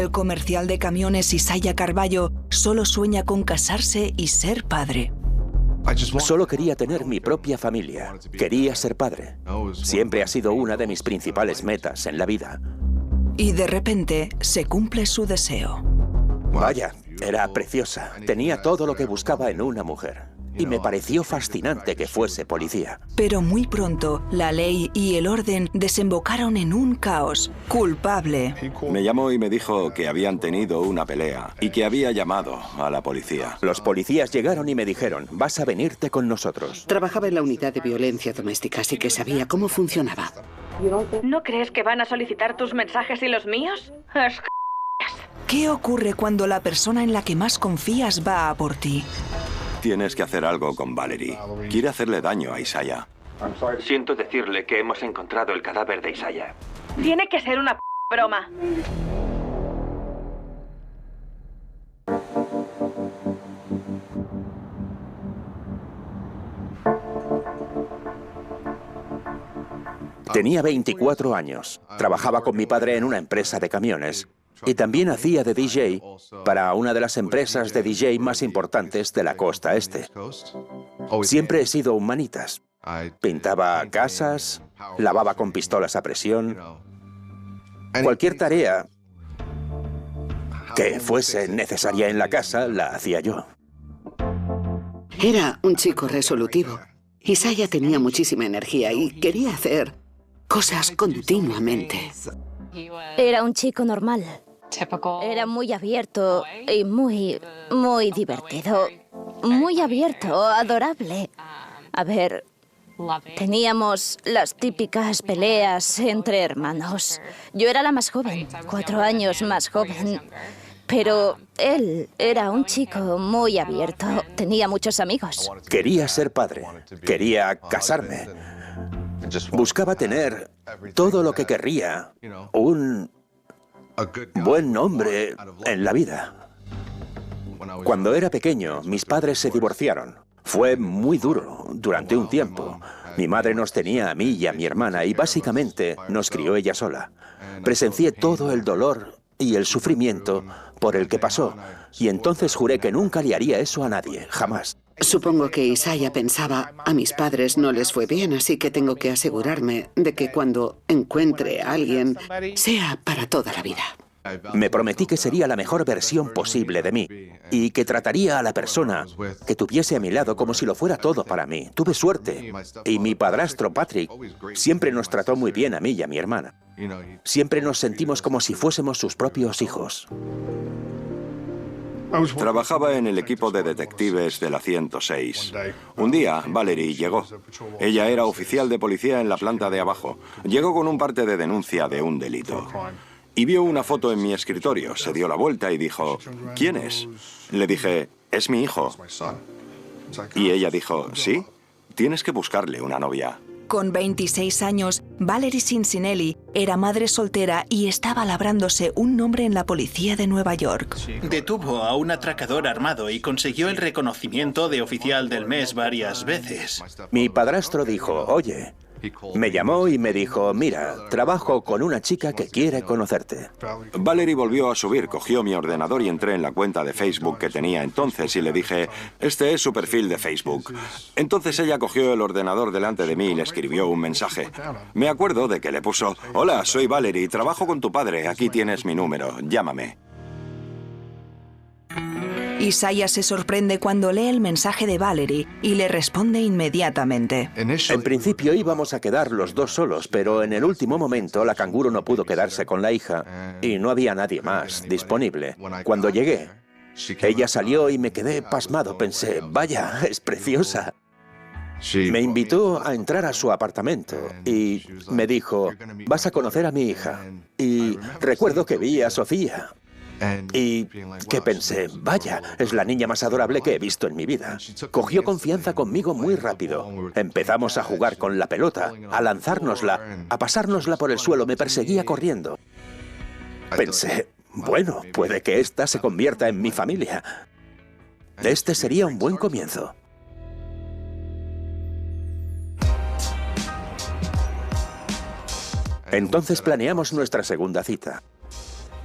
El comercial de camiones Isaiah Carballo solo sueña con casarse y ser padre. Solo quería tener mi propia familia. Quería ser padre. Siempre ha sido una de mis principales metas en la vida. Y de repente se cumple su deseo. Vaya, era preciosa. Tenía todo lo que buscaba en una mujer. Y me pareció fascinante que fuese policía. Pero muy pronto, la ley y el orden desembocaron en un caos. Culpable. Me llamó y me dijo que habían tenido una pelea y que había llamado a la policía. Los policías llegaron y me dijeron, vas a venirte con nosotros. Trabajaba en la unidad de violencia doméstica, así que sabía cómo funcionaba. ¿No crees que van a solicitar tus mensajes y los míos? ¿Qué ocurre cuando la persona en la que más confías va a por ti? Tienes que hacer algo con Valerie. Quiere hacerle daño a Isaiah. Siento decirle que hemos encontrado el cadáver de Isaiah. Tiene que ser una broma. Tenía 24 años. Trabajaba con mi padre en una empresa de camiones. Y también hacía de DJ para una de las empresas de DJ más importantes de la costa este. Siempre he sido un manitas. Pintaba casas, lavaba con pistolas a presión. Cualquier tarea que fuese necesaria en la casa la hacía yo. Era un chico resolutivo. Isaiah tenía muchísima energía y quería hacer cosas continuamente. Era un chico normal. Era muy abierto y muy divertido. Muy abierto, adorable. A ver, teníamos las típicas peleas entre hermanos. Yo era la más joven, 4 años más joven. Pero él era un chico muy abierto. Tenía muchos amigos. Quería ser padre. Quería casarme. Buscaba tener todo lo que querría. Un buen nombre en la vida. Cuando era pequeño, mis padres se divorciaron. Fue muy duro durante un tiempo. Mi madre nos tenía a mí y a mi hermana y básicamente nos crió ella sola. Presencié todo el dolor y el sufrimiento por el que pasó y entonces juré que nunca le haría eso a nadie, jamás. Supongo que Isaiah pensaba, a mis padres no les fue bien, así que tengo que asegurarme de que cuando encuentre a alguien, sea para toda la vida. Me prometí que sería la mejor versión posible de mí y que trataría a la persona que tuviese a mi lado como si lo fuera todo para mí. Tuve suerte y mi padrastro Patrick siempre nos trató muy bien a mí y a mi hermana. Siempre nos sentimos como si fuésemos sus propios hijos. Trabajaba en el equipo de detectives de la 106. Un día, Valerie llegó. Ella era oficial de policía en la planta de abajo. Llegó con un parte de denuncia de un delito. Y vio una foto en mi escritorio. Se dio la vuelta y dijo, ¿quién es? Le dije, es mi hijo. Y ella dijo, ¿sí? Tienes que buscarle una novia. Con 26 años, Valerie Cincinelli era madre soltera y estaba labrándose un nombre en la policía de Nueva York. Detuvo a un atracador armado y consiguió el reconocimiento de oficial del mes varias veces. Mi padrastro dijo, oye, me llamó y me dijo, mira, trabajo con una chica que quiere conocerte. Valerie volvió a subir, cogió mi ordenador y entré en la cuenta de Facebook que tenía entonces y le dije, este es su perfil de Facebook. Entonces ella cogió el ordenador delante de mí y le escribió un mensaje. Me acuerdo de que le puso, hola, soy Valerie, trabajo con tu padre, aquí tienes mi número, llámame. Isaiah se sorprende cuando lee el mensaje de Valerie y le responde inmediatamente. En principio íbamos a quedar los dos solos, pero en el último momento la canguro no pudo quedarse con la hija y no había nadie más disponible. Cuando llegué, ella salió y me quedé pasmado. Pensé, vaya, es preciosa. Me invitó a entrar a su apartamento y me dijo, vas a conocer a mi hija. Y recuerdo que vi a Sofía. Y que pensé, vaya, es la niña más adorable que he visto en mi vida. Cogió confianza conmigo muy rápido. Empezamos a jugar con la pelota, a lanzárnosla, a pasárnosla por el suelo. Me perseguía corriendo. Pensé, bueno, puede que esta se convierta en mi familia. Este sería un buen comienzo. Entonces planeamos nuestra segunda cita.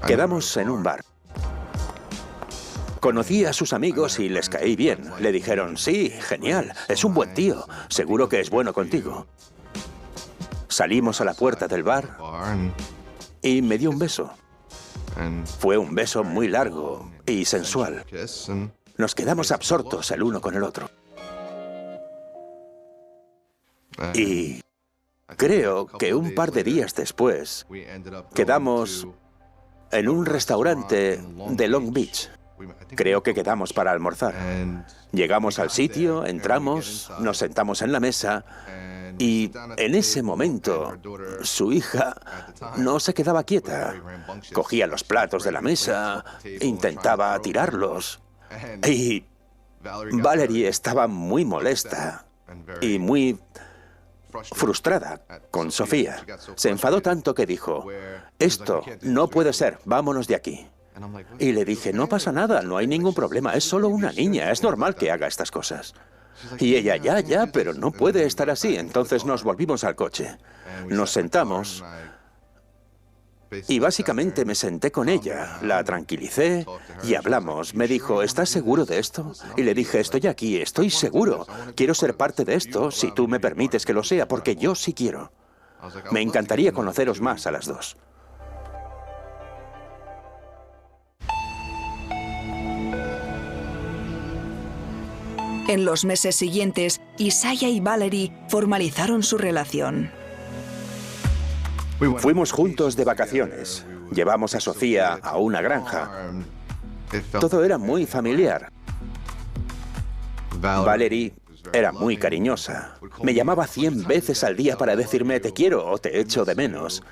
Quedamos en un bar. Conocí a sus amigos y les caí bien. Le dijeron, sí, genial, es un buen tío, seguro que es bueno contigo. Salimos a la puerta del bar y me dio un beso. Fue un beso muy largo y sensual. Nos quedamos absortos el uno con el otro. Y creo que un par de días después quedamos en un restaurante de Long Beach. Creo que quedamos para almorzar. Llegamos al sitio, entramos, nos sentamos en la mesa y en ese momento su hija no se quedaba quieta. Cogía los platos de la mesa, intentaba tirarlos y Valerie estaba muy molesta y muy frustrada con Sofía. Se enfadó tanto que dijo, esto no puede ser, vámonos de aquí. Y le dije, no pasa nada, no hay ningún problema, es solo una niña, es normal que haga estas cosas. Y ella, ya, pero no puede estar así. Entonces nos volvimos al coche, nos sentamos y básicamente me senté con ella, la tranquilicé y hablamos. Me dijo, ¿estás seguro de esto? Y le dije, estoy aquí, estoy seguro, quiero ser parte de esto, si tú me permites que lo sea, porque yo sí quiero. Me encantaría conoceros más a las dos. En los meses siguientes, Isaiah y Valerie formalizaron su relación. Fuimos juntos de vacaciones. Llevamos a Sofía a una granja. Todo era muy familiar. Valerie era muy cariñosa. Me llamaba 100 veces al día para decirme te quiero o te echo de menos.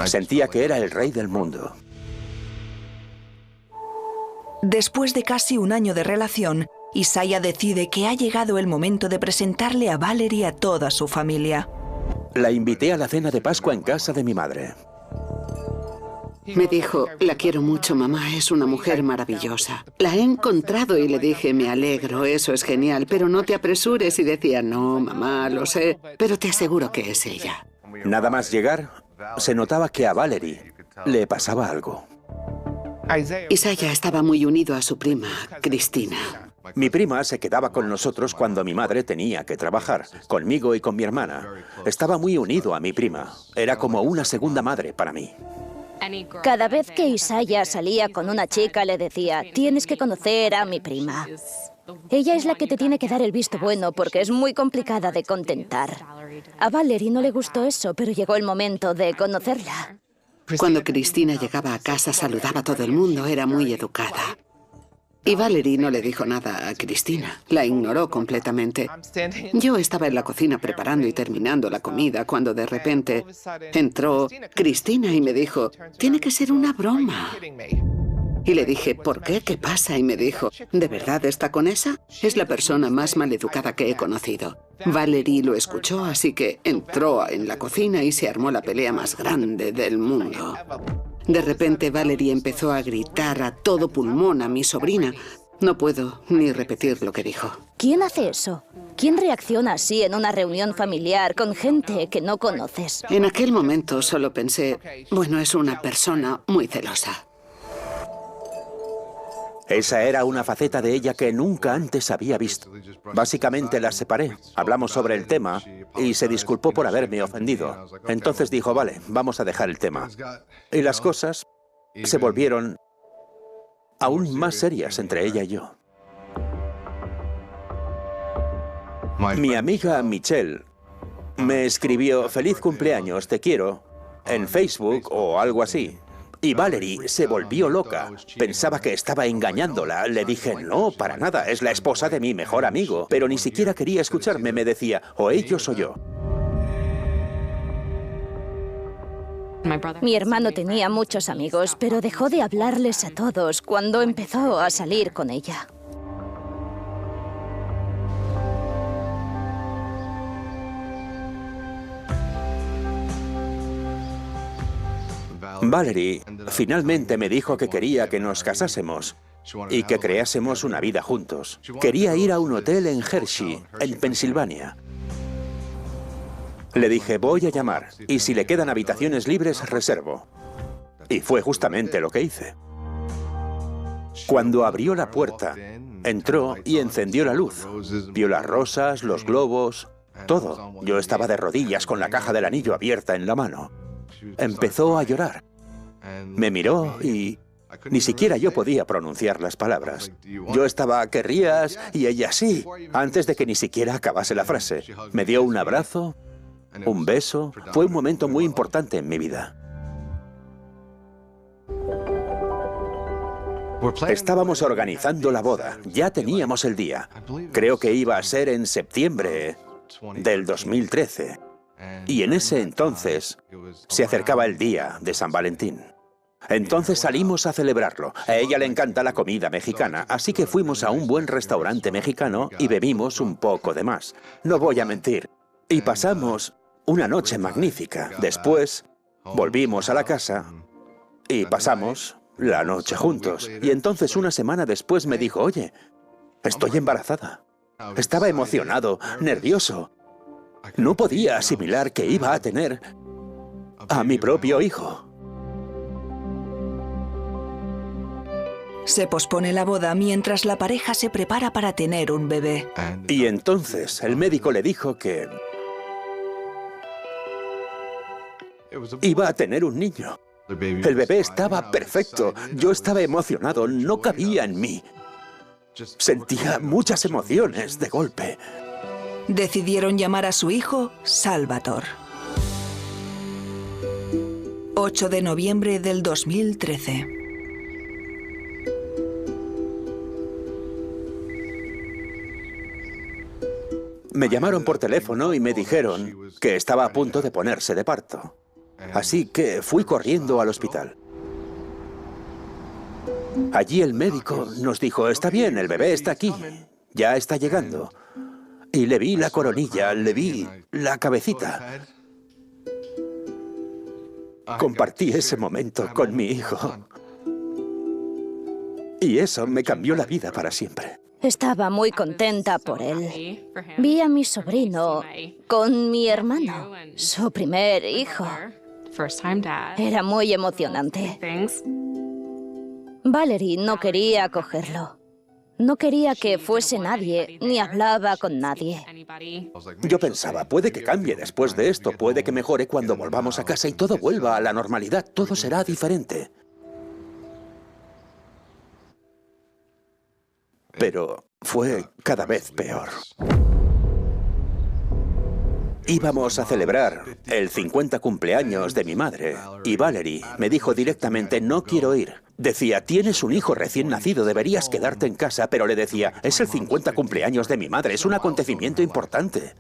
Sentía que era el rey del mundo. Después de casi un año de relación, Isaiah decide que ha llegado el momento de presentarle a Valerie a toda su familia. La invité a la cena de Pascua en casa de mi madre. Me dijo, la quiero mucho, mamá, es una mujer maravillosa. La he encontrado y le dije, me alegro, eso es genial, pero no te apresures. Y decía, no, mamá, lo sé, pero te aseguro que es ella. Nada más llegar, se notaba que a Valerie le pasaba algo. Isaiah estaba muy unido a su prima, Cristina. Mi prima se quedaba con nosotros cuando mi madre tenía que trabajar, conmigo y con mi hermana. Estaba muy unido a mi prima. Era como una segunda madre para mí. Cada vez que Isaiah salía con una chica le decía, tienes que conocer a mi prima. Ella es la que te tiene que dar el visto bueno porque es muy complicada de contentar. A Valerie no le gustó eso, pero llegó el momento de conocerla. Cuando Cristina llegaba a casa saludaba a todo el mundo, era muy educada. Y Valerie no le dijo nada a Cristina, la ignoró completamente. Yo estaba en la cocina preparando y terminando la comida cuando de repente entró Cristina y me dijo, tiene que ser una broma. Y le dije, ¿por qué? ¿Qué pasa? Y me dijo, ¿de verdad está con esa? Es la persona más maleducada que he conocido. Valerie lo escuchó, así que entró en la cocina y se armó la pelea más grande del mundo. De repente Valerie empezó a gritar a todo pulmón a mi sobrina. No puedo ni repetir lo que dijo. ¿Quién hace eso? ¿Quién reacciona así en una reunión familiar con gente que no conoces? En aquel momento solo pensé, bueno, es una persona muy celosa. Esa era una faceta de ella que nunca antes había visto. Básicamente la separé, hablamos sobre el tema y se disculpó por haberme ofendido. Entonces dijo, vale, vamos a dejar el tema. Y las cosas se volvieron aún más serias entre ella y yo. Mi amiga Michelle me escribió, feliz cumpleaños, te quiero, en Facebook o algo así. Y Valerie se volvió loca. Pensaba que estaba engañándola. Le dije, no, para nada, es la esposa de mi mejor amigo. Pero ni siquiera quería escucharme, me decía, o ellos o yo. Mi hermano tenía muchos amigos, pero dejó de hablarles a todos cuando empezó a salir con ella. Valerie finalmente me dijo que quería que nos casásemos y que creásemos una vida juntos. Quería ir a un hotel en Hershey, en Pensilvania. Le dije, voy a llamar, y si le quedan habitaciones libres, reservo. Y fue justamente lo que hice. Cuando abrió la puerta, entró y encendió la luz. Vio las rosas, los globos, todo. Yo estaba de rodillas con la caja del anillo abierta en la mano. Empezó a llorar. Me miró y ni siquiera yo podía pronunciar las palabras. Yo estaba, ¿querrías? Y ella, sí, antes de que ni siquiera acabase la frase. Me dio un abrazo, un beso. Fue un momento muy importante en mi vida. Estábamos organizando la boda. Ya teníamos el día. Creo que iba a ser en septiembre del 2013. Y en ese entonces se acercaba el día de San Valentín. Entonces salimos a celebrarlo. A ella le encanta la comida mexicana, así que fuimos a un buen restaurante mexicano y bebimos un poco de más. No voy a mentir. Y pasamos una noche magnífica. Después volvimos a la casa y pasamos la noche juntos. Y entonces una semana después me dijo, oye, estoy embarazada. Estaba emocionado, nervioso. No podía asimilar que iba a tener a mi propio hijo. Se pospone la boda mientras la pareja se prepara para tener un bebé. Y entonces el médico le dijo que iba a tener un niño. El bebé estaba perfecto. Yo estaba emocionado, no cabía en mí. Sentía muchas emociones de golpe. Decidieron llamar a su hijo Salvatore. 8 de noviembre del 2013. Me llamaron por teléfono y me dijeron que estaba a punto de ponerse de parto. Así que fui corriendo al hospital. Allí el médico nos dijo, está bien, el bebé está aquí, ya está llegando. Y le vi la coronilla, le vi la cabecita. Compartí ese momento con mi hijo. Y eso me cambió la vida para siempre. Estaba muy contenta por él. Vi a mi sobrino con mi hermano, su primer hijo. Era muy emocionante. Valerie no quería cogerlo. No quería que fuese nadie, ni hablaba con nadie. Yo pensaba, puede que cambie después de esto, puede que mejore cuando volvamos a casa y todo vuelva a la normalidad, todo será diferente. Pero fue cada vez peor. Íbamos a celebrar el 50 cumpleaños de mi madre y Valerie me dijo directamente, no quiero ir. Decía, tienes un hijo recién nacido, deberías quedarte en casa, pero le decía, es el 50 cumpleaños de mi madre, es un acontecimiento importante.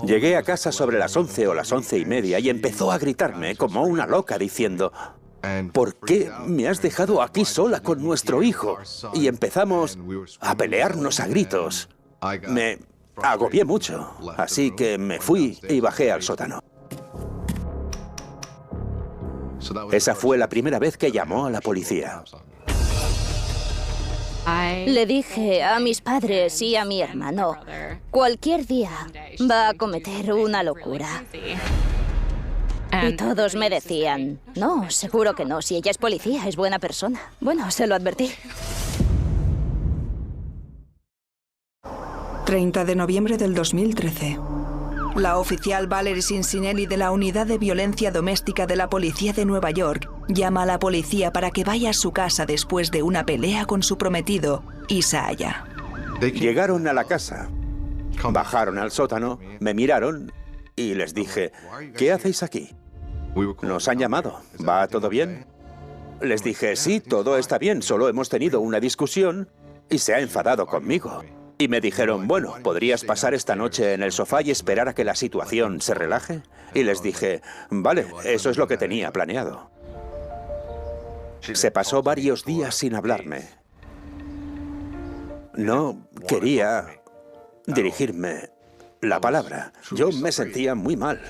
Llegué a casa sobre las 11 o las 11:30 y empezó a gritarme como una loca diciendo, ¿por qué me has dejado aquí sola con nuestro hijo? Y empezamos a pelearnos a gritos. Me agobié mucho, así que me fui y bajé al sótano. Esa fue la primera vez que llamó a la policía. Le dije a mis padres y a mi hermano, cualquier día va a cometer una locura. Y todos me decían, no, seguro que no, si ella es policía, es buena persona. Bueno, se lo advertí. 30 de noviembre del 2013. La oficial Valerie Cicinelli de la Unidad de Violencia Doméstica de la Policía de Nueva York llama a la policía para que vaya a su casa después de una pelea con su prometido, Isaiah. Llegaron a la casa, bajaron al sótano, me miraron y les dije, ¿qué hacéis aquí? Nos han llamado, ¿va todo bien? Les dije, sí, todo está bien, solo hemos tenido una discusión y se ha enfadado conmigo. Y me dijeron, bueno, ¿podrías pasar esta noche en el sofá y esperar a que la situación se relaje? Y les dije, vale, eso es lo que tenía planeado. Se pasó varios días sin hablarme. No quería dirigirme la palabra. Yo me sentía muy mal.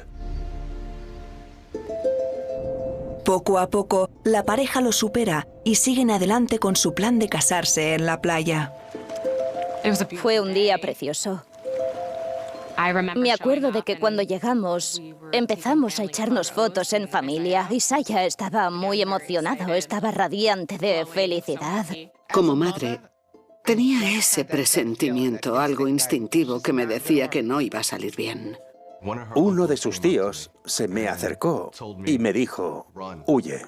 Poco a poco, la pareja lo supera y siguen adelante con su plan de casarse en la playa. Fue un día precioso. Me acuerdo de que cuando llegamos, empezamos a echarnos fotos en familia. Isaiah estaba muy emocionado, estaba radiante de felicidad. Como madre, tenía ese presentimiento, algo instintivo que me decía que no iba a salir bien. Uno de sus tíos se me acercó y me dijo, huye.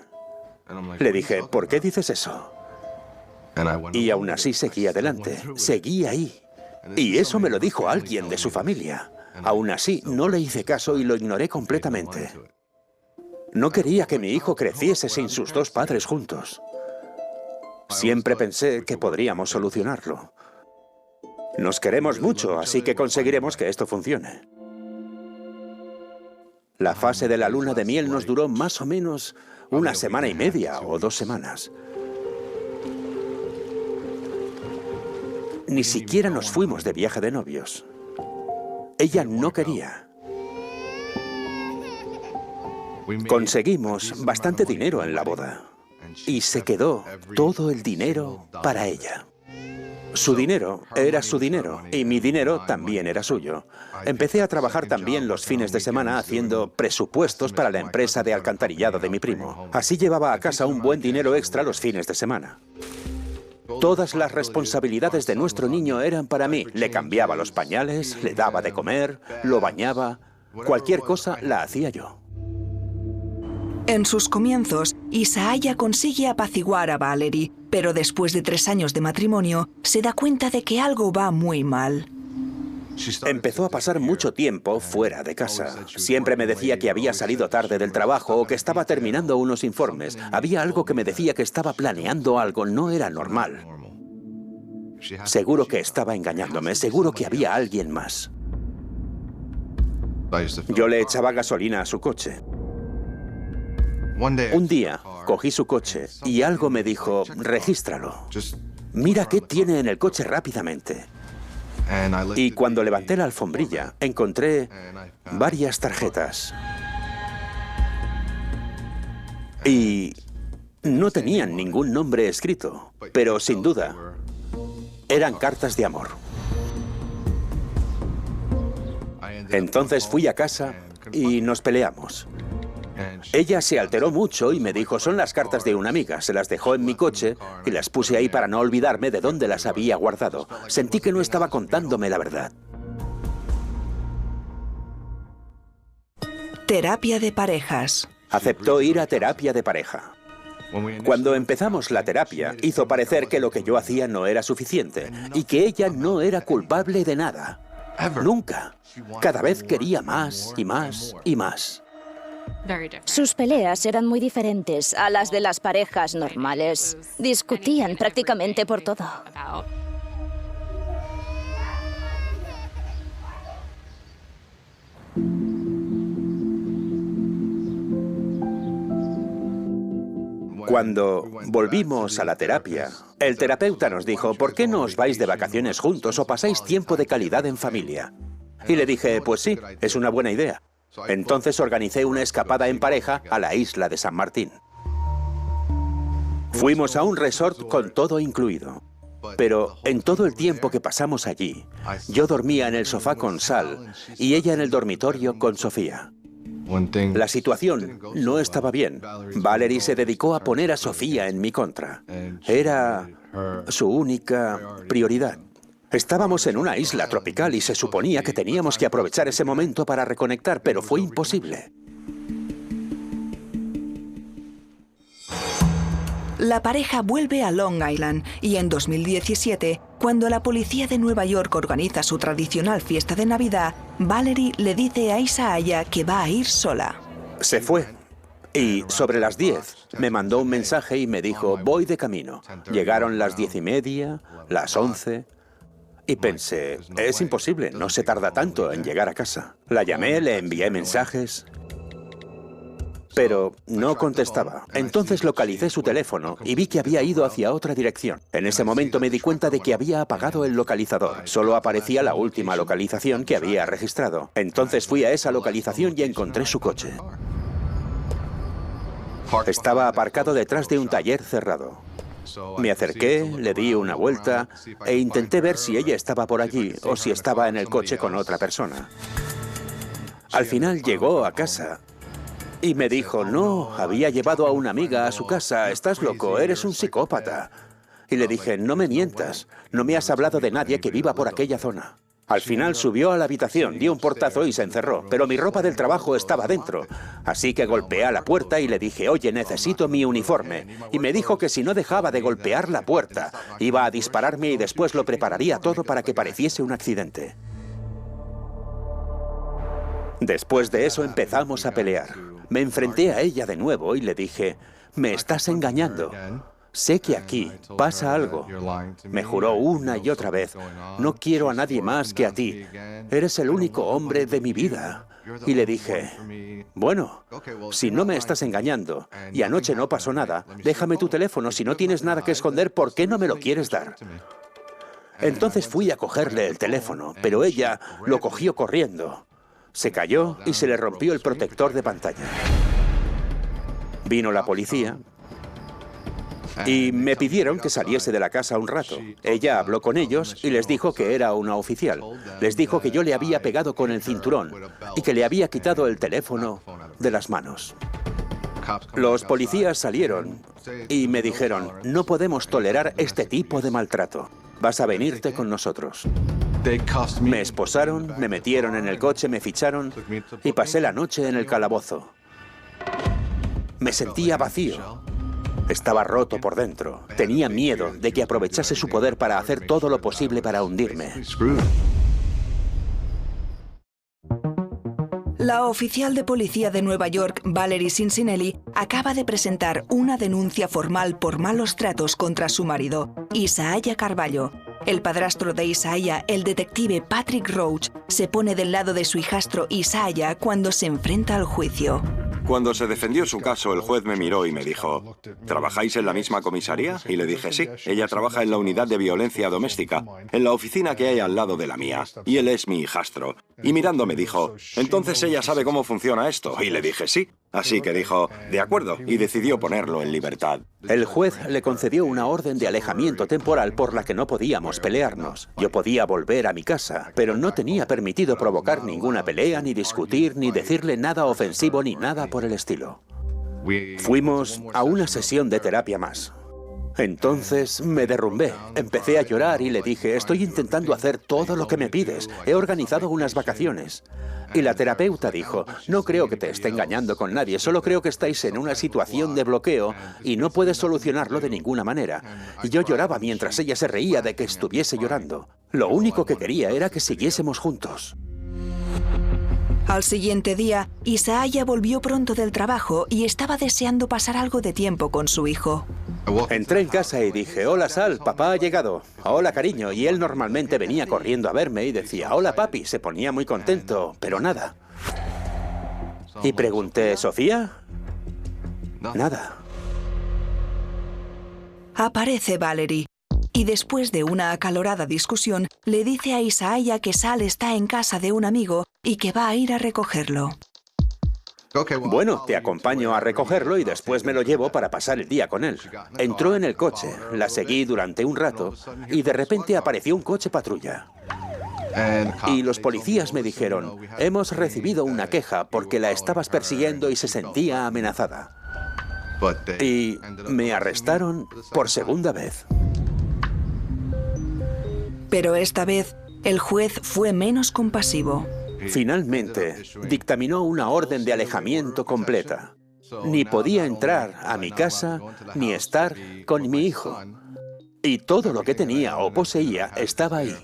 Le dije, ¿por qué dices eso? Y aún así seguí adelante, seguí ahí. Y eso me lo dijo alguien de su familia. Aún así, no le hice caso y lo ignoré completamente. No quería que mi hijo creciese sin sus dos padres juntos. Siempre pensé que podríamos solucionarlo. Nos queremos mucho, así que conseguiremos que esto funcione. La fase de la luna de miel nos duró más o menos una semana y media o 2 semanas. Ni siquiera nos fuimos de viaje de novios. Ella no quería. Conseguimos bastante dinero en la boda. Y se quedó todo el dinero para ella. Su dinero era su dinero y mi dinero también era suyo. Empecé a trabajar también los fines de semana haciendo presupuestos para la empresa de alcantarillado de mi primo. Así llevaba a casa un buen dinero extra los fines de semana. Todas las responsabilidades de nuestro niño eran para mí. Le cambiaba los pañales, le daba de comer, lo bañaba. Cualquier cosa la hacía yo. En sus comienzos, Isaiah consigue apaciguar a Valerie, pero después de 3 años de matrimonio, se da cuenta de que algo va muy mal. Empezó a pasar mucho tiempo fuera de casa. Siempre me decía que había salido tarde del trabajo o que estaba terminando unos informes. Había algo que me decía que estaba planeando algo, no era normal. Seguro que estaba engañándome, seguro que había alguien más. Yo le echaba gasolina a su coche. Un día cogí su coche y algo me dijo, regístralo. Mira qué tiene en el coche rápidamente. Y cuando levanté la alfombrilla, encontré varias tarjetas. Y no tenían ningún nombre escrito, pero sin duda eran cartas de amor. Entonces fui a casa y nos peleamos. Ella se alteró mucho y me dijo, son las cartas de una amiga. Se las dejó en mi coche y las puse ahí para no olvidarme de dónde las había guardado. Sentí que no estaba contándome la verdad. Terapia de parejas. Aceptó ir a terapia de pareja. Cuando empezamos la terapia, hizo parecer que lo que yo hacía no era suficiente y que ella no era culpable de nada. Nunca. Cada vez quería más y más y más. Sus peleas eran muy diferentes a las de las parejas normales. Discutían prácticamente por todo. Cuando volvimos a la terapia, el terapeuta nos dijo, ¿por qué no os vais de vacaciones juntos o pasáis tiempo de calidad en familia? Y le dije, pues sí, es una buena idea. Entonces organicé una escapada en pareja a la isla de San Martín. Fuimos a un resort con todo incluido. Pero en todo el tiempo que pasamos allí, yo dormía en el sofá con Sal y ella en el dormitorio con Sofía. La situación no estaba bien. Valerie se dedicó a poner a Sofía en mi contra. Era su única prioridad. Estábamos en una isla tropical y se suponía que teníamos que aprovechar ese momento para reconectar, pero fue imposible. La pareja vuelve a Long Island y en 2017, cuando la policía de Nueva York organiza su tradicional fiesta de Navidad, Valerie le dice a Isaiah que va a ir sola. Se fue. Y sobre las 10 me mandó un mensaje y me dijo, voy de camino. Llegaron las 10:30, las 11... Y pensé, es imposible, no se tarda tanto en llegar a casa. La llamé, le envié mensajes, pero no contestaba. Entonces localicé su teléfono y vi que había ido hacia otra dirección. En ese momento me di cuenta de que había apagado el localizador. Solo aparecía la última localización que había registrado. Entonces fui a esa localización y encontré su coche. Estaba aparcado detrás de un taller cerrado. Me acerqué, le di una vuelta e intenté ver si ella estaba por allí o si estaba en el coche con otra persona. Al final llegó a casa y me dijo, no, había llevado a una amiga a su casa, estás loco, eres un psicópata. Y le dije, no me mientas, no me has hablado de nadie que viva por aquella zona. Al final subió a la habitación, dio un portazo y se encerró, pero mi ropa del trabajo estaba dentro. Así que golpeé a la puerta y le dije, oye, necesito mi uniforme. Y me dijo que si no dejaba de golpear la puerta, iba a dispararme y después lo prepararía todo para que pareciese un accidente. Después de eso empezamos a pelear. Me enfrenté a ella de nuevo y le dije, me estás engañando. Sé que aquí pasa algo. Me juró una y otra vez, no quiero a nadie más que a ti. Eres el único hombre de mi vida. Y le dije, bueno, si no me estás engañando y anoche no pasó nada, déjame tu teléfono. Si no tienes nada que esconder, ¿por qué no me lo quieres dar? Entonces fui a cogerle el teléfono, pero ella lo cogió corriendo. Se cayó y se le rompió el protector de pantalla. Vino la policía y me pidieron que saliese de la casa un rato. Ella habló con ellos y les dijo que era una oficial. Les dijo que yo le había pegado con el cinturón y que le había quitado el teléfono de las manos. Los policías salieron y me dijeron, no podemos tolerar este tipo de maltrato. Vas a venirte con nosotros. Me esposaron, me metieron en el coche, me ficharon y pasé la noche en el calabozo. Me sentía vacío. Estaba roto por dentro. Tenía miedo de que aprovechase su poder para hacer todo lo posible para hundirme. La oficial de policía de Nueva York, Valerie Cincinnelli, acaba de presentar una denuncia formal por malos tratos contra su marido, Isaiah Carvalho. El padrastro de Isaiah, el detective Patrick Roach, se pone del lado de su hijastro Isaiah cuando se enfrenta al juicio. Cuando se defendió su caso, el juez me miró y me dijo, ¿trabajáis en la misma comisaría? Y le dije, sí, ella trabaja en la unidad de violencia doméstica, en la oficina que hay al lado de la mía, y él es mi hijastro. Y mirando me dijo, ¿entonces ella sabe cómo funciona esto? Y le dije, sí. Así que dijo, de acuerdo, y decidió ponerlo en libertad. El juez le concedió una orden de alejamiento temporal por la que no podíamos pelearnos. Yo podía volver a mi casa, pero no tenía permitido provocar ninguna pelea, ni discutir, ni decirle nada ofensivo, ni nada por el estilo. Fuimos a una sesión de terapia más. Entonces me derrumbé, empecé a llorar y le dije, estoy intentando hacer todo lo que me pides, he organizado unas vacaciones. Y la terapeuta dijo, no creo que te esté engañando con nadie, solo creo que estáis en una situación de bloqueo y no puedes solucionarlo de ninguna manera. Y yo lloraba mientras ella se reía de que estuviese llorando. Lo único que quería era que siguiésemos juntos. Al siguiente día, Isaiah volvió pronto del trabajo y estaba deseando pasar algo de tiempo con su hijo. Entré en casa y dije, hola Sal, papá ha llegado. Hola cariño, y él normalmente venía corriendo a verme y decía, hola papi, se ponía muy contento, pero nada. Y pregunté, ¿Sofía? Nada. Aparece Valerie y después de una acalorada discusión le dice a Isaiah que Sal está en casa de un amigo y que va a ir a recogerlo. Bueno, te acompaño a recogerlo y después me lo llevo para pasar el día con él. Entró en el coche, la seguí durante un rato y de repente apareció un coche patrulla. Y los policías me dijeron, hemos recibido una queja porque la estabas persiguiendo y se sentía amenazada. Y me arrestaron por segunda vez. Pero esta vez, el juez fue menos compasivo. Finalmente, dictaminó una orden de alejamiento completa. Ni podía entrar a mi casa, ni estar con mi hijo. Y todo lo que tenía o poseía estaba ahí.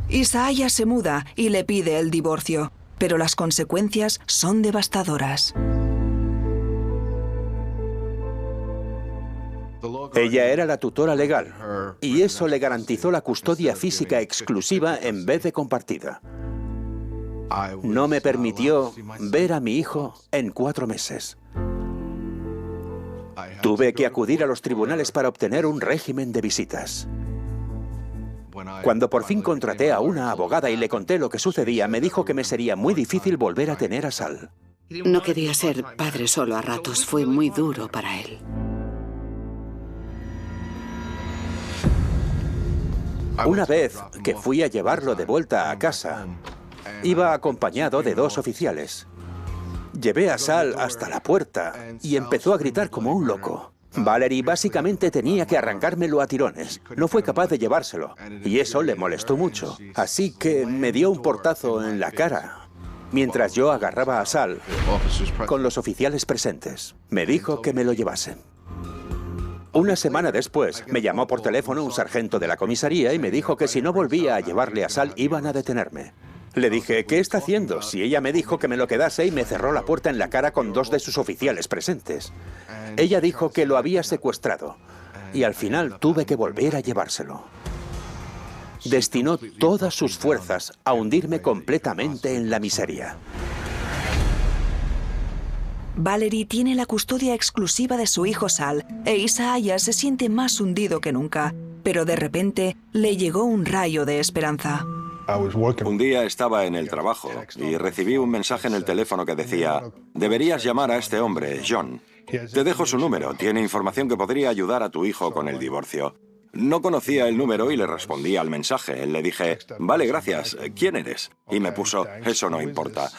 Isaiah se muda y le pide el divorcio, pero las consecuencias son devastadoras. Ella era la tutora legal, y eso le garantizó la custodia física exclusiva en vez de compartida. No me permitió ver a mi hijo en 4 meses. Tuve que acudir a los tribunales para obtener un régimen de visitas. Cuando por fin contraté a una abogada y le conté lo que sucedía, me dijo que me sería muy difícil volver a tener a Sal. No quería ser padre solo a ratos, fue muy duro para él. Una vez que fui a llevarlo de vuelta a casa, iba acompañado de 2 oficiales. Llevé a Sal hasta la puerta y empezó a gritar como un loco. Valerie básicamente tenía que arrancármelo a tirones. No fue capaz de llevárselo y eso le molestó mucho. Así que me dio un portazo en la cara mientras yo agarraba a Sal con los oficiales presentes. Me dijo que me lo llevase. Una semana después me llamó por teléfono un sargento de la comisaría y me dijo que si no volvía a llevarle a Sal iban a detenerme. Le dije, ¿qué está haciendo? Si ella me dijo que me lo quedase y me cerró la puerta en la cara con 2 de sus oficiales presentes. Ella dijo que lo había secuestrado y al final tuve que volver a llevárselo. Destinó todas sus fuerzas a hundirme completamente en la miseria. Valerie tiene la custodia exclusiva de su hijo Sal e Isaiah se siente más hundido que nunca. Pero de repente le llegó un rayo de esperanza. Un día estaba en el trabajo y recibí un mensaje en el teléfono que decía: deberías llamar a este hombre, John. Te dejo su número, tiene información que podría ayudar a tu hijo con el divorcio. No conocía el número y le respondí al mensaje. Le dije, vale, gracias, ¿quién eres? Y me puso, eso no importa.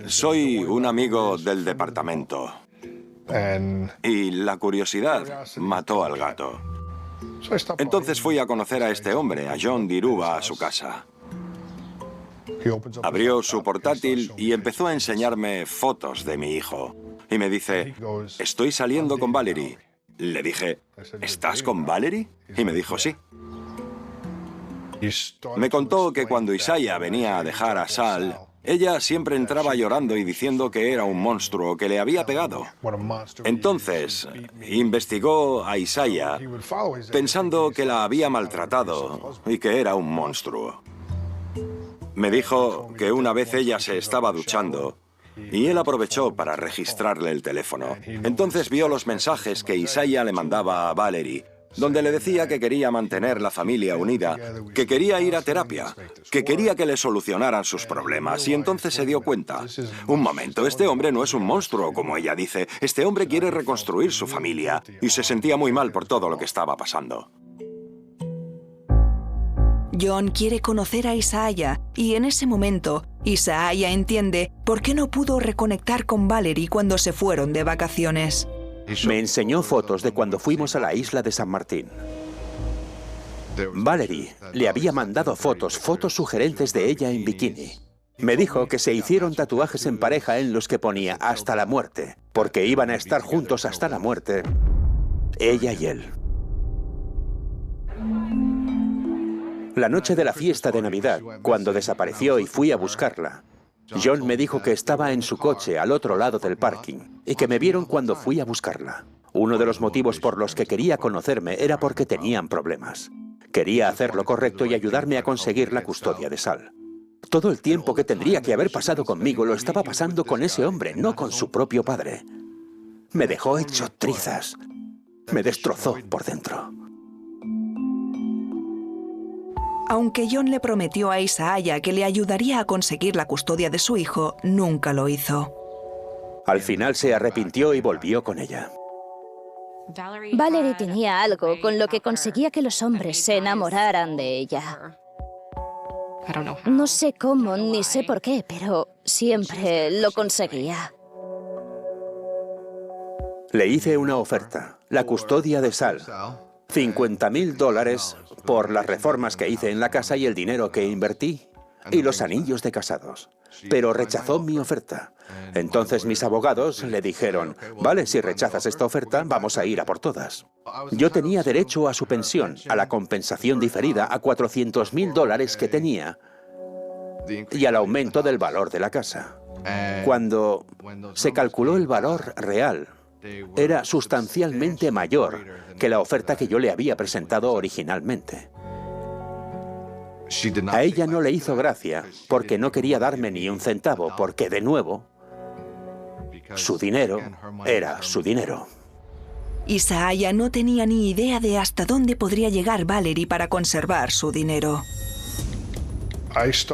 Soy un amigo del departamento. Y la curiosidad mató al gato. Entonces fui a conocer a este hombre, a John Diruba, a su casa. Abrió su portátil y empezó a enseñarme fotos de mi hijo. Y me dice, estoy saliendo con Valerie. Le dije, ¿estás con Valerie? Y me dijo, sí. Me contó que cuando Isaiah venía a dejar a Sal, ella siempre entraba llorando y diciendo que era un monstruo, que le había pegado. Entonces, investigó a Isaiah pensando que la había maltratado y que era un monstruo. Me dijo que una vez ella se estaba duchando y él aprovechó para registrarle el teléfono. Entonces vio los mensajes que Isaiah le mandaba a Valerie, donde le decía que quería mantener la familia unida, que quería ir a terapia, que quería que le solucionaran sus problemas, y entonces se dio cuenta. Un momento, este hombre no es un monstruo, como ella dice. Este hombre quiere reconstruir su familia, y se sentía muy mal por todo lo que estaba pasando. John quiere conocer a Isaiah y en ese momento, Isaiah entiende por qué no pudo reconectar con Valerie cuando se fueron de vacaciones. Me enseñó fotos de cuando fuimos a la isla de San Martín. Valerie le había mandado fotos sugerentes de ella en bikini. Me dijo que se hicieron tatuajes en pareja en los que ponía hasta la muerte, porque iban a estar juntos hasta la muerte, ella y él. La noche de la fiesta de Navidad, cuando desapareció y fui a buscarla, John me dijo que estaba en su coche al otro lado del parking y que me vieron cuando fui a buscarla. Uno de los motivos por los que quería conocerme era porque tenían problemas. Quería hacer lo correcto y ayudarme a conseguir la custodia de Sal. Todo el tiempo que tendría que haber pasado conmigo lo estaba pasando con ese hombre, no con su propio padre. Me dejó hecho trizas. Me destrozó por dentro. Aunque John le prometió a Isaiah que le ayudaría a conseguir la custodia de su hijo, nunca lo hizo. Al final se arrepintió y volvió con ella. Valerie tenía algo con lo que conseguía que los hombres se enamoraran de ella. No sé cómo ni sé por qué, pero siempre lo conseguía. Le hice una oferta, la custodia de Sal. $50.000 por las reformas que hice en la casa y el dinero que invertí, y los anillos de casados. Pero rechazó mi oferta. Entonces mis abogados le dijeron, vale, si rechazas esta oferta, vamos a ir a por todas. Yo tenía derecho a su pensión, a la compensación diferida, a $400.000 que tenía, y al aumento del valor de la casa. Cuando se calculó el valor real, era sustancialmente mayor que la oferta que yo le había presentado originalmente. A ella no le hizo gracia porque no quería darme ni un centavo, porque de nuevo, su dinero era su dinero. Isaiah no tenía ni idea de hasta dónde podría llegar Valerie para conservar su dinero.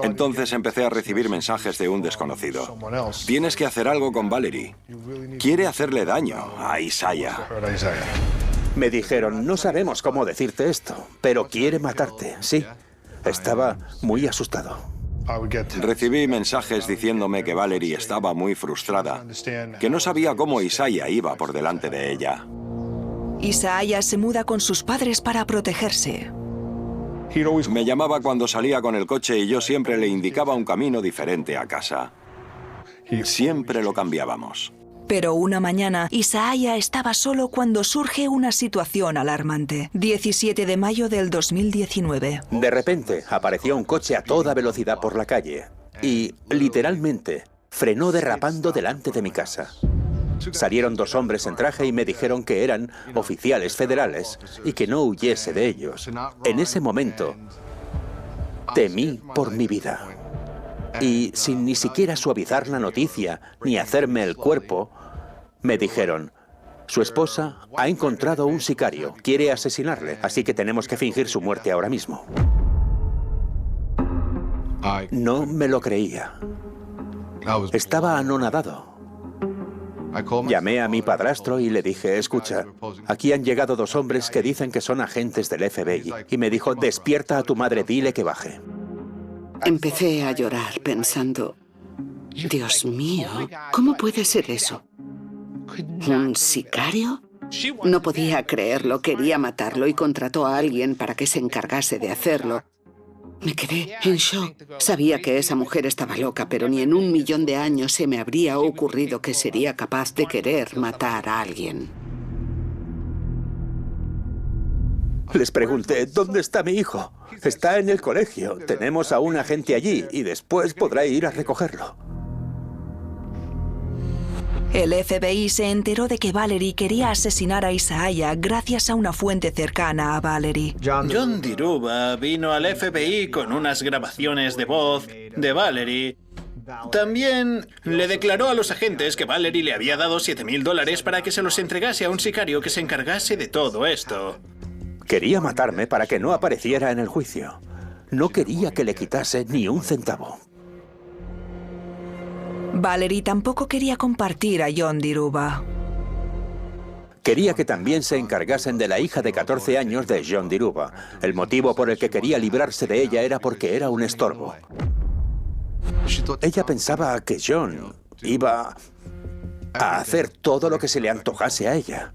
Entonces empecé a recibir mensajes de un desconocido. Tienes que hacer algo con Valerie. Quiere hacerle daño a Isaiah. Me dijeron, no sabemos cómo decirte esto, pero quiere matarte, sí. Estaba muy asustado. Recibí mensajes diciéndome que Valerie estaba muy frustrada, que no sabía cómo Isaiah iba por delante de ella. Isaiah se muda con sus padres para protegerse. Me llamaba cuando salía con el coche y yo siempre le indicaba un camino diferente a casa. Siempre lo cambiábamos. Pero una mañana, Isaiah estaba solo cuando surge una situación alarmante. 17 de mayo del 2019. De repente, apareció un coche a toda velocidad por la calle y, literalmente, frenó derrapando delante de mi casa. Salieron 2 hombres en traje y me dijeron que eran oficiales federales y que no huyese de ellos. En ese momento, temí por mi vida. Y sin ni siquiera suavizar la noticia ni hacerme el cuerpo, me dijeron, su esposa ha encontrado un sicario, quiere asesinarle, así que tenemos que fingir su muerte ahora mismo. No me lo creía. Estaba anonadado. Llamé a mi padrastro y le dije, escucha, aquí han llegado 2 hombres que dicen que son agentes del FBI. Y me dijo, despierta a tu madre, dile que baje. Empecé a llorar pensando, Dios mío, ¿cómo puede ser eso? ¿Un sicario? No podía creerlo, quería matarlo y contrató a alguien para que se encargase de hacerlo. Me quedé en shock. Sabía que esa mujer estaba loca, pero ni en 1.000.000 de años se me habría ocurrido que sería capaz de querer matar a alguien. Les pregunté, ¿dónde está mi hijo? Está en el colegio. Tenemos a un agente allí y después podrá ir a recogerlo. El FBI se enteró de que Valerie quería asesinar a Isaiah gracias a una fuente cercana a Valerie. John Diruba vino al FBI con unas grabaciones de voz de Valerie. También le declaró a los agentes que Valerie le había dado $7.000 para que se los entregase a un sicario que se encargase de todo esto. Quería matarme para que no apareciera en el juicio. No quería que le quitase ni un centavo. Valerie tampoco quería compartir a John Diruba. Quería que también se encargasen de la hija de 14 años de John Diruba. El motivo por el que quería librarse de ella era porque era un estorbo. Ella pensaba que John iba a hacer todo lo que se le antojase a ella.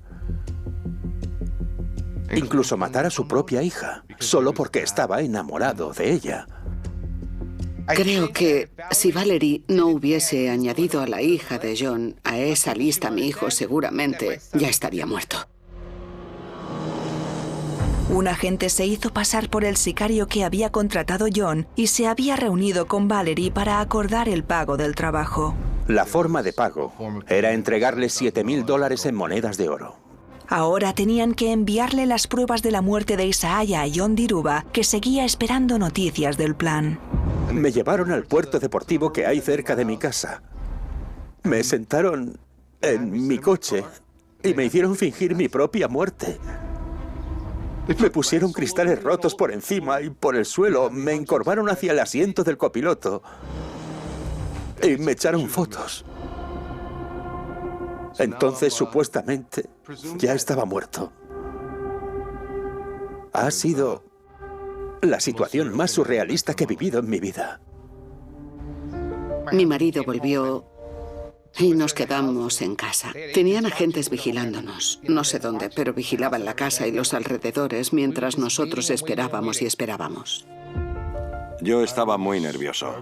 Incluso matar a su propia hija, solo porque estaba enamorado de ella. Creo que si Valerie no hubiese añadido a la hija de John a esa lista, mi hijo seguramente ya estaría muerto. Un agente se hizo pasar por el sicario que había contratado John y se había reunido con Valerie para acordar el pago del trabajo. La forma de pago era entregarle $7.000 en monedas de oro. Ahora tenían que enviarle las pruebas de la muerte de Isaiah a John Diruba, que seguía esperando noticias del plan. Me llevaron al puerto deportivo que hay cerca de mi casa. Me sentaron en mi coche y me hicieron fingir mi propia muerte. Me pusieron cristales rotos por encima y por el suelo. Me encorvaron hacia el asiento del copiloto y me echaron fotos. Entonces, supuestamente, ya estaba muerto. Ha sido la situación más surrealista que he vivido en mi vida. Mi marido volvió y nos quedamos en casa. Tenían agentes vigilándonos. No sé dónde, pero vigilaban la casa y los alrededores mientras nosotros esperábamos y esperábamos. Yo estaba muy nervioso.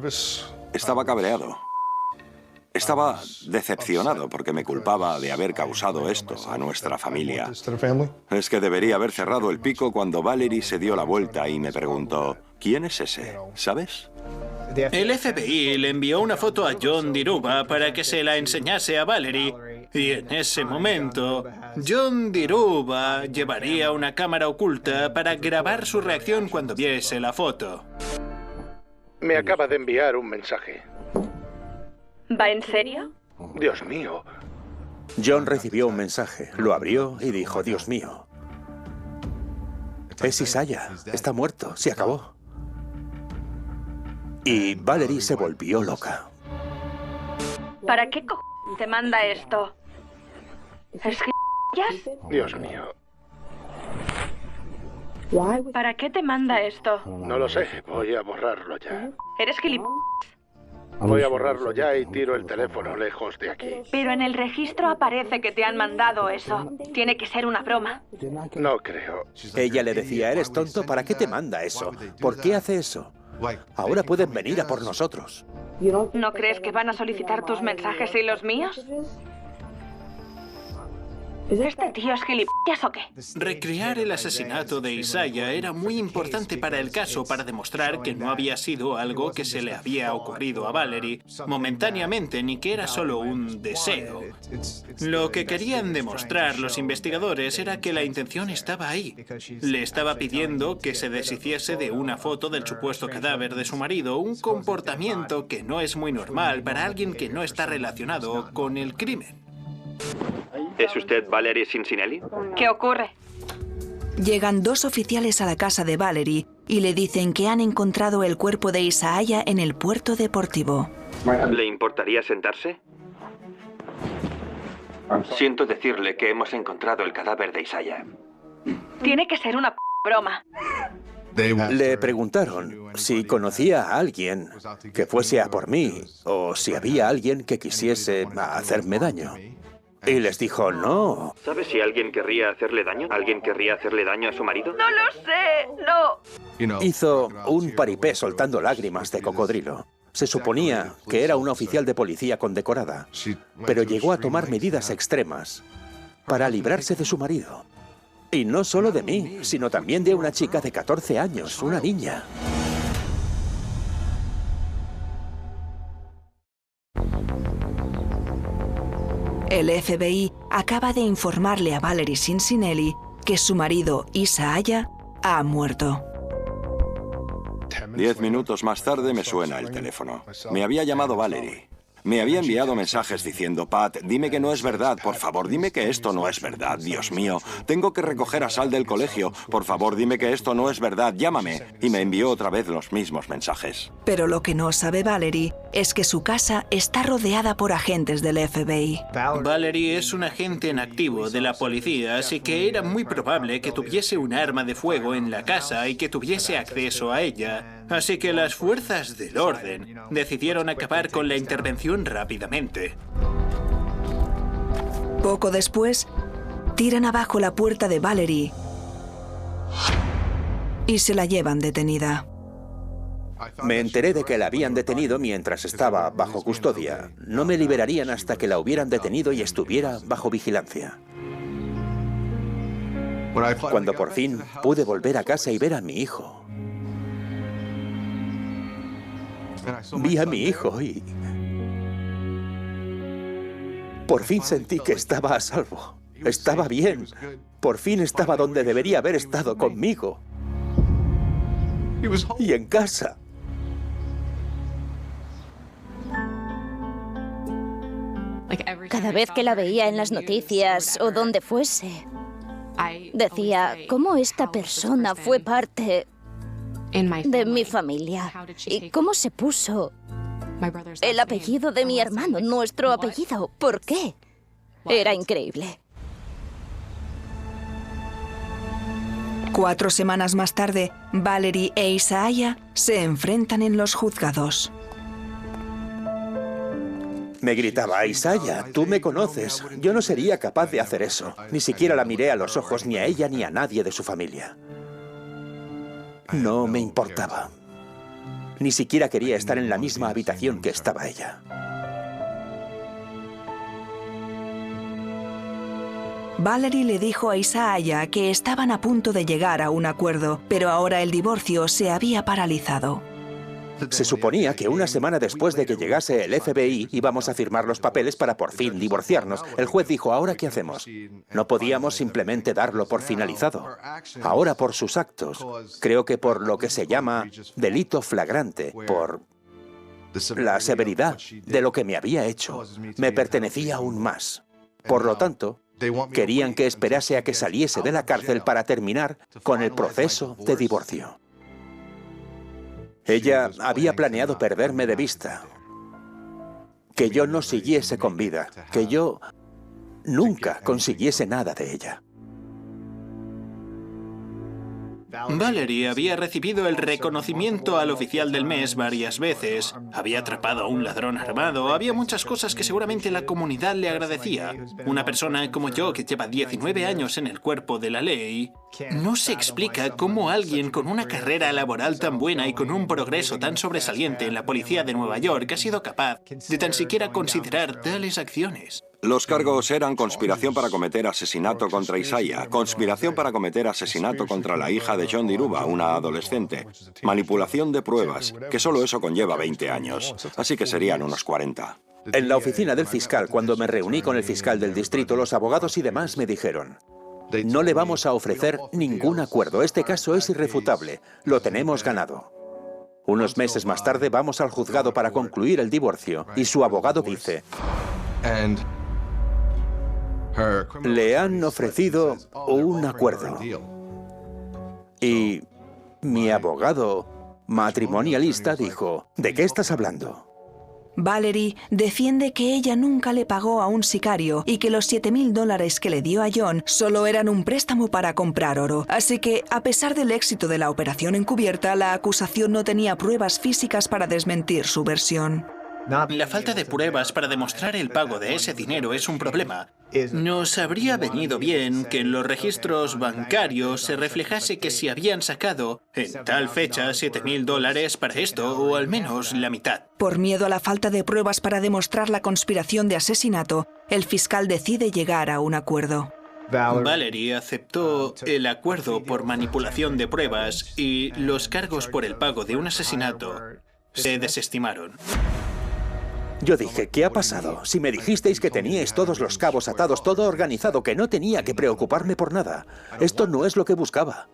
Estaba cabreado. Estaba decepcionado porque me culpaba de haber causado esto a nuestra familia. Es que debería haber cerrado el pico cuando Valerie se dio la vuelta y me preguntó, ¿quién es ese? ¿Sabes? El FBI le envió una foto a John Diruba para que se la enseñase a Valerie. Y en ese momento, John Diruba llevaría una cámara oculta para grabar su reacción cuando viese la foto. Me acaba de enviar un mensaje. ¿Va en serio? Dios mío. John recibió un mensaje, lo abrió y dijo, Dios mío. Es Isaiah, está muerto, se acabó. Y Valerie se volvió loca. ¿Para qué te manda esto? ¿Es que Dios mío. ¿Para qué te manda esto? No lo sé, voy a borrarlo ya. Eres gilipollas. Voy a borrarlo ya y tiro el teléfono lejos de aquí. Pero en el registro aparece que te han mandado eso. Tiene que ser una broma. No creo. Ella le decía, eres tonto, ¿para qué te manda eso? ¿Por qué hace eso? Ahora pueden venir a por nosotros. ¿No crees que van a solicitar tus mensajes y los míos? ¿Este tío es gilipollas o qué? Recrear el asesinato de Isaiah era muy importante para el caso para demostrar que no había sido algo que se le había ocurrido a Valerie momentáneamente ni que era solo un deseo. Lo que querían demostrar los investigadores era que la intención estaba ahí. Le estaba pidiendo que se deshiciese de una foto del supuesto cadáver de su marido, un comportamiento que no es muy normal para alguien que no está relacionado con el crimen. ¿Es usted Valerie Cincinelli? ¿Qué ocurre? Llegan 2 oficiales a la casa de Valerie y le dicen que han encontrado el cuerpo de Isaiah en el puerto deportivo. ¿Le importaría sentarse? Siento decirle que hemos encontrado el cadáver de Isaiah. Tiene que ser una broma. Le preguntaron si conocía a alguien que fuese a por mí o si había alguien que quisiese hacerme daño. Y les dijo, no. ¿Sabe si alguien querría hacerle daño? ¿Alguien querría hacerle daño a su marido? No lo sé, no. Hizo un paripé soltando lágrimas de cocodrilo. Se suponía que era una oficial de policía condecorada, pero llegó a tomar medidas extremas para librarse de su marido. Y no solo de mí, sino también de una chica de 14 años, una niña. El FBI acaba de informarle a Valerie Cincinelli que su marido, Isaiah, ha muerto. 10 minutos más tarde me suena el teléfono. Me había llamado Valerie. Me había enviado mensajes diciendo, Pat, dime que no es verdad, por favor, dime que esto no es verdad, Dios mío. Tengo que recoger a Sal del colegio, por favor, dime que esto no es verdad, llámame. Y me envió otra vez los mismos mensajes. Pero lo que no sabe Valerie es que su casa está rodeada por agentes del FBI. Valerie es un agente en activo de la policía, así que era muy probable que tuviese un arma de fuego en la casa y que tuviese acceso a ella. Así que las fuerzas del orden decidieron acabar con la intervención rápidamente. Poco después, tiran abajo la puerta de Valerie y se la llevan detenida. Me enteré de que la habían detenido mientras estaba bajo custodia. No me liberarían hasta que la hubieran detenido y estuviera bajo vigilancia. Cuando por fin pude volver a casa y ver a mi hijo, vi a mi hijo y por fin sentí que estaba a salvo. Estaba bien. Por fin estaba donde debería haber estado conmigo. Y en casa. Cada vez que la veía en las noticias o donde fuese, decía, ¿cómo esta persona fue parte de mi familia? ¿Y cómo se puso el apellido de mi hermano, nuestro apellido? ¿Por qué? Era increíble. 4 semanas más tarde, Valerie e Isaiah se enfrentan en los juzgados. Me gritaba, Isaiah, tú me conoces. Yo no sería capaz de hacer eso. Ni siquiera la miré a los ojos ni a ella ni a nadie de su familia. No me importaba. Ni siquiera quería estar en la misma habitación que estaba ella. Valerie le dijo a Isaiah que estaban a punto de llegar a un acuerdo, pero ahora el divorcio se había paralizado. Se suponía que una semana después de que llegase el FBI íbamos a firmar los papeles para por fin divorciarnos. El juez dijo, ¿ahora qué hacemos? No podíamos simplemente darlo por finalizado. Ahora por sus actos, creo que por lo que se llama delito flagrante, por la severidad de lo que me había hecho, me pertenecía aún más. Por lo tanto, querían que esperase a que saliese de la cárcel para terminar con el proceso de divorcio. Ella había planeado perderme de vista, que yo no siguiese con vida, que yo nunca consiguiese nada de ella. Valerie había recibido el reconocimiento al oficial del mes varias veces. Había atrapado a un ladrón armado. Había muchas cosas que seguramente la comunidad le agradecía. Una persona como yo, que lleva 19 años en el cuerpo de la ley, no se explica cómo alguien con una carrera laboral tan buena y con un progreso tan sobresaliente en la policía de Nueva York ha sido capaz de tan siquiera considerar tales acciones. Los cargos eran conspiración para cometer asesinato contra Isaiah, conspiración para cometer asesinato contra la hija de John Diruba, una adolescente, manipulación de pruebas, que solo eso conlleva 20 años, así que serían unos 40. En la oficina del fiscal, cuando me reuní con el fiscal del distrito, los abogados y demás me dijeron: no le vamos a ofrecer ningún acuerdo, este caso es irrefutable, lo tenemos ganado. Unos meses más tarde vamos al juzgado para concluir el divorcio y su abogado dice: le han ofrecido un acuerdo. Y mi abogado matrimonialista dijo: ¿de qué estás hablando? Valerie defiende que ella nunca le pagó a un sicario y que los $7.000 que le dio a John solo eran un préstamo para comprar oro. Así que, a pesar del éxito de la operación encubierta, la acusación no tenía pruebas físicas para desmentir su versión. La falta de pruebas para demostrar el pago de ese dinero es un problema. Nos habría venido bien que en los registros bancarios se reflejase que si habían sacado en tal fecha $7.000 para esto, o al menos la mitad. Por miedo a la falta de pruebas para demostrar la conspiración de asesinato, el fiscal decide llegar a un acuerdo. Valerie aceptó el acuerdo por manipulación de pruebas y los cargos por el pago de un asesinato se desestimaron. Yo dije: ¿qué ha pasado? Si me dijisteis que teníais todos los cabos atados, todo organizado, que no tenía que preocuparme por nada. Esto no es lo que buscaba.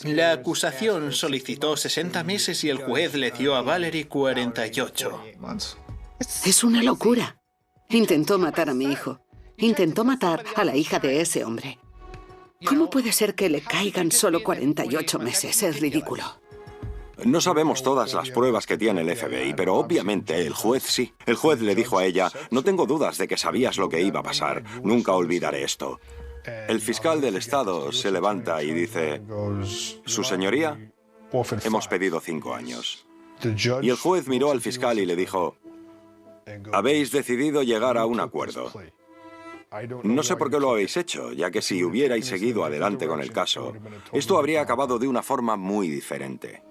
La acusación solicitó 60 meses y el juez le dio a Valerie 48. Es una locura. Intentó matar a mi hijo. Intentó matar a la hija de ese hombre. ¿Cómo puede ser que le caigan solo 48 meses? Es ridículo. No sabemos todas las pruebas que tiene el FBI, pero obviamente el juez sí. El juez le dijo a ella: no tengo dudas de que sabías lo que iba a pasar. Nunca olvidaré esto. El fiscal del estado se levanta y dice: Su señoría, hemos pedido 5 años. Y el juez miró al fiscal y le dijo: habéis decidido llegar a un acuerdo. No sé por qué lo habéis hecho, ya que si hubierais seguido adelante con el caso, esto habría acabado de una forma muy diferente.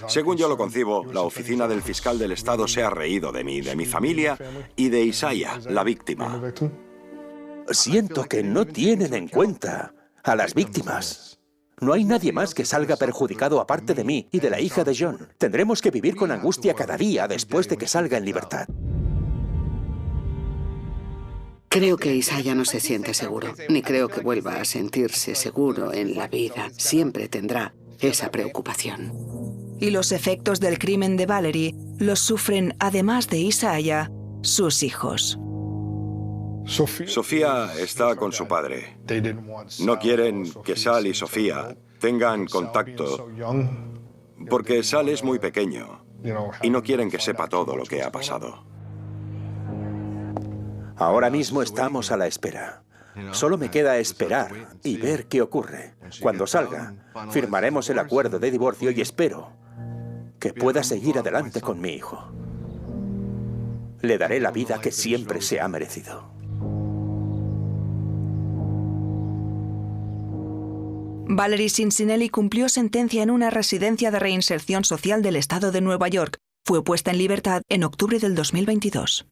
Según yo lo concibo, la oficina del fiscal del estado se ha reído de mí, de mi familia y de Isaiah, la víctima. Siento que no tienen en cuenta a las víctimas. No hay nadie más que salga perjudicado aparte de mí y de la hija de John. Tendremos que vivir con angustia cada día después de que salga en libertad. Creo que Isaiah no se siente seguro, ni creo que vuelva a sentirse seguro en la vida. Siempre tendrá esa preocupación. Y los efectos del crimen de Valerie los sufren, además de Isaiah, sus hijos. Sofía está con su padre. No quieren que Sal y Sofía tengan contacto porque Sal es muy pequeño y no quieren que sepa todo lo que ha pasado. Ahora mismo estamos a la espera. Solo me queda esperar y ver qué ocurre. Cuando salga, firmaremos el acuerdo de divorcio y espero que pueda seguir adelante con mi hijo. Le daré la vida que siempre se ha merecido. Valerie Cincinnelli cumplió sentencia en una residencia de reinserción social del estado de Nueva York. Fue puesta en libertad en octubre del 2022.